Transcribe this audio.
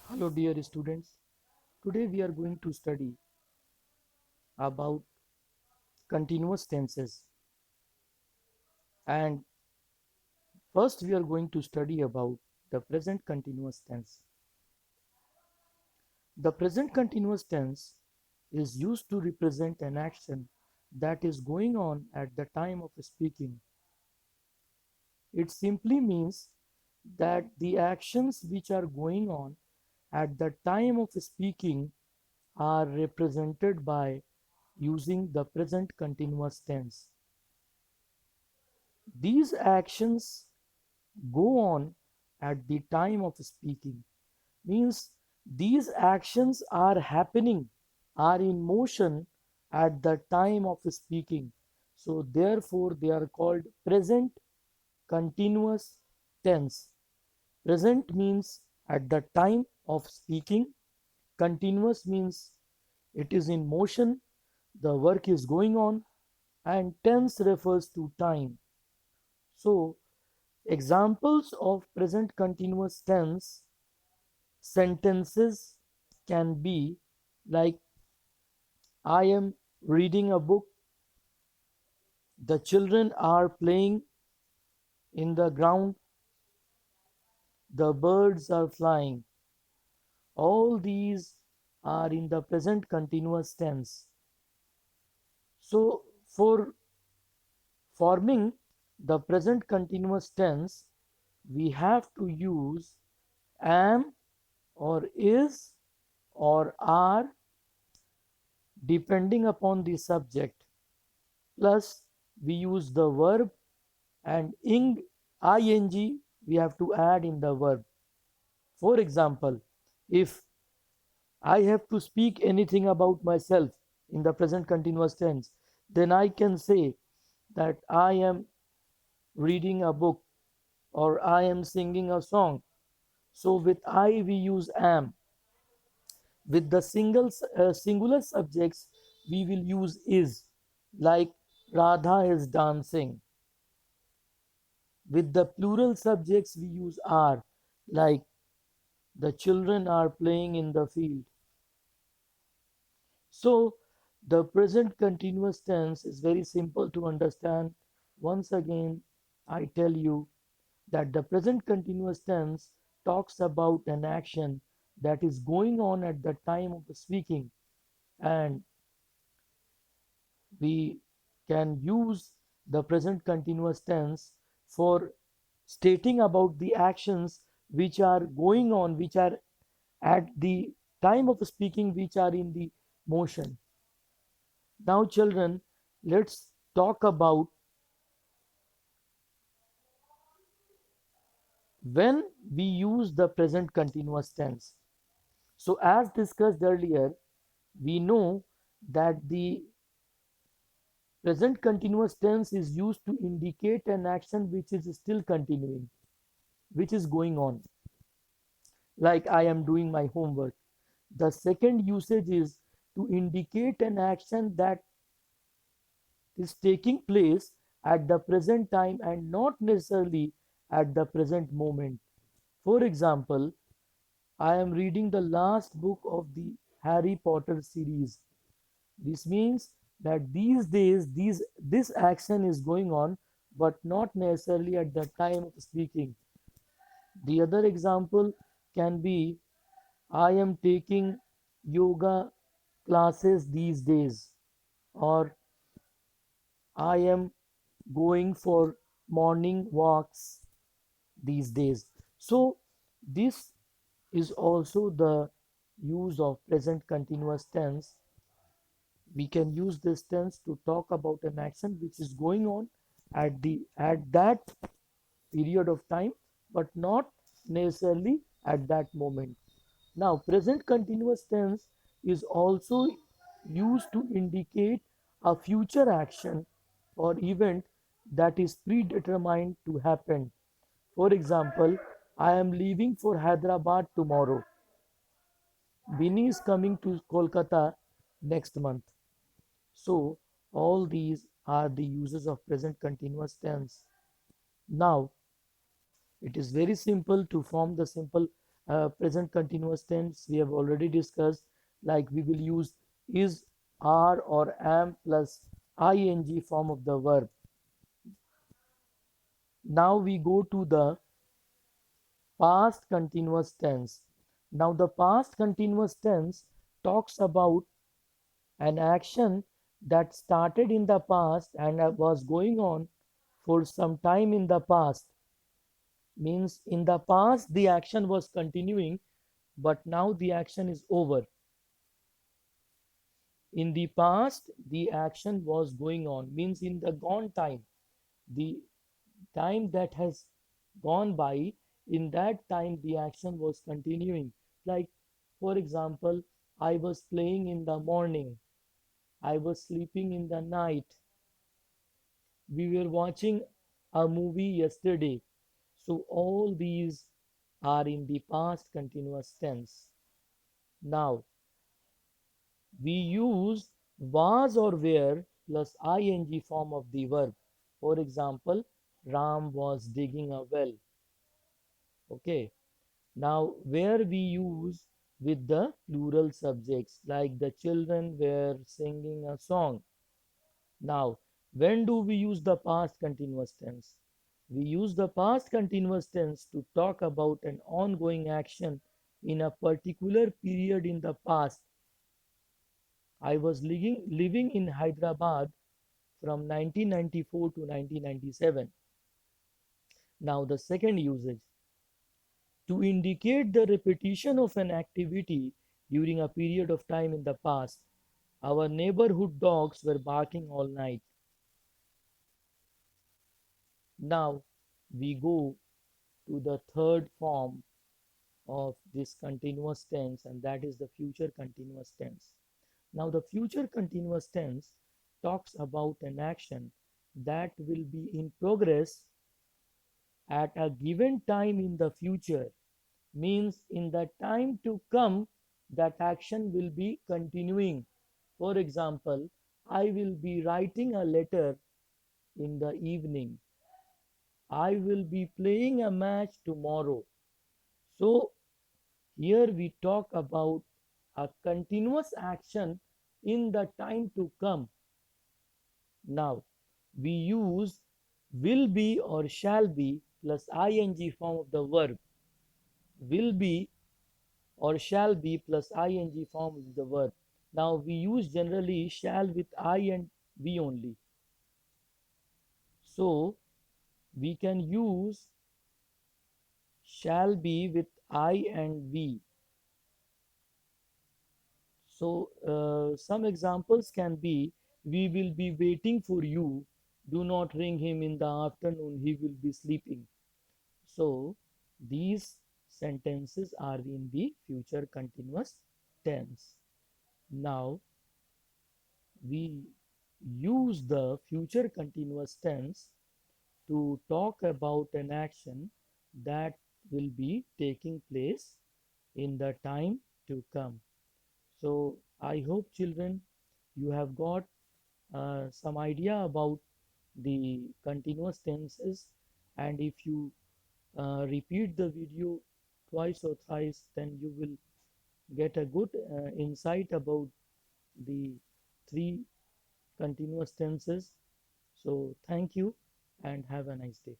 Hello dear students. Today we are going to study about continuous tenses, and first we are going to study about the present continuous tense. The present continuous tense is used to represent an action that is going on at the time of speaking. It simply means that the actions which are going on at the time of speaking are represented by using the present continuous tense. These actions go on at the time of speaking, means these actions are happening, are in motion at the time of speaking. So therefore they are called present continuous tense. Present means at the time of speaking. Continuous means it is in motion, the work is going on, and tense refers to time. So examples of present continuous tense sentences can be like I am reading a book, the children are playing in the ground, the birds are flying. All these are in the present continuous tense. So, for forming the present continuous tense, we have to use am or is or are depending upon the subject, plus we use the verb, and ing we have to add in the verb. For example, if I have to speak anything about myself in the present continuous tense, then I can say that I am reading a book or I am singing a song. So with I we use am. With the singular subjects we will use is, like Radha is dancing. With the plural subjects we use are, like the children are playing in the field. So the present continuous tense is very simple to understand. Once again, I tell you that the present continuous tense talks about an action that is going on at the time of the speaking, and we can use the present continuous tense for stating about the actions which are going on, which are at the time of speaking, which are in the motion. Now, children, let's talk about when we use the present continuous tense. So, as discussed earlier, we know that the present continuous tense is used to indicate an action which is still continuing, which is going on, like I am doing my homework. The second usage is to indicate an action that is taking place at the present time and not necessarily at the present moment. For example, I am reading the last book of the Harry Potter series. This means that these days this action is going on, but not necessarily at the time of speaking. The other example can be I am taking yoga classes these days, or I am going for morning walks these days. So, this is also the use of present continuous tense. We can use this tense to talk about an action which is going on at that period of time, but not necessarily at that moment. Now, present continuous tense is also used to indicate a future action or event that is predetermined to happen. For example, I am leaving for Hyderabad tomorrow. Vinny is coming to Kolkata next month. So, all these are the uses of present continuous tense. Now, it is very simple to form the simple present continuous tense we have already discussed, like we will use is, are, or am plus ing form of the verb. Now we go to the past continuous tense. Now the past continuous tense talks about an action that started in the past and was going on for some time in the past. Means in the past the action was continuing, but now the action is over. In the past the action was going on, means in the gone time, the time that has gone by, in that time the action was continuing. Like, for example, I was playing in the morning, I was sleeping in the night, we were watching a movie yesterday. So all these are in the past continuous tense. Now we use was or were plus ing form of the verb. For example, Ram was digging a well. Okay. Now where we use with the plural subjects, like the children were singing a song. Now, when do we use the past continuous tense? We use the past continuous tense to talk about an ongoing action in a particular period in the past. I was living in Hyderabad from 1994 to 1997. Now, the second usage, to indicate the repetition of an activity during a period of time in the past. Our neighborhood dogs were barking all night. Now, we go to the third form of this continuous tense, and that is the future continuous tense. Now, the future continuous tense talks about an action that will be in progress at a given time in the future, means in the time to come that action will be continuing. For example, I will be writing a letter in the evening. I will be playing a match tomorrow. So here we talk about a continuous action in the time to come. Now we use will be or shall be plus ing form of the verb. Will be or shall be plus ing form of the verb. Now we use generally shall with I and we only. So we can use shall be with I and we. So some examples can be, we will be waiting for you. Do not ring him in the afternoon. He will be sleeping. So these sentences are in the future continuous tense. Now we use the future continuous tense to talk about an action that will be taking place in the time to come. So I hope children you have got some idea about the continuous tenses, and if you repeat the video twice or thrice, then you will get a good insight about the three continuous tenses. So thank you and have a nice day.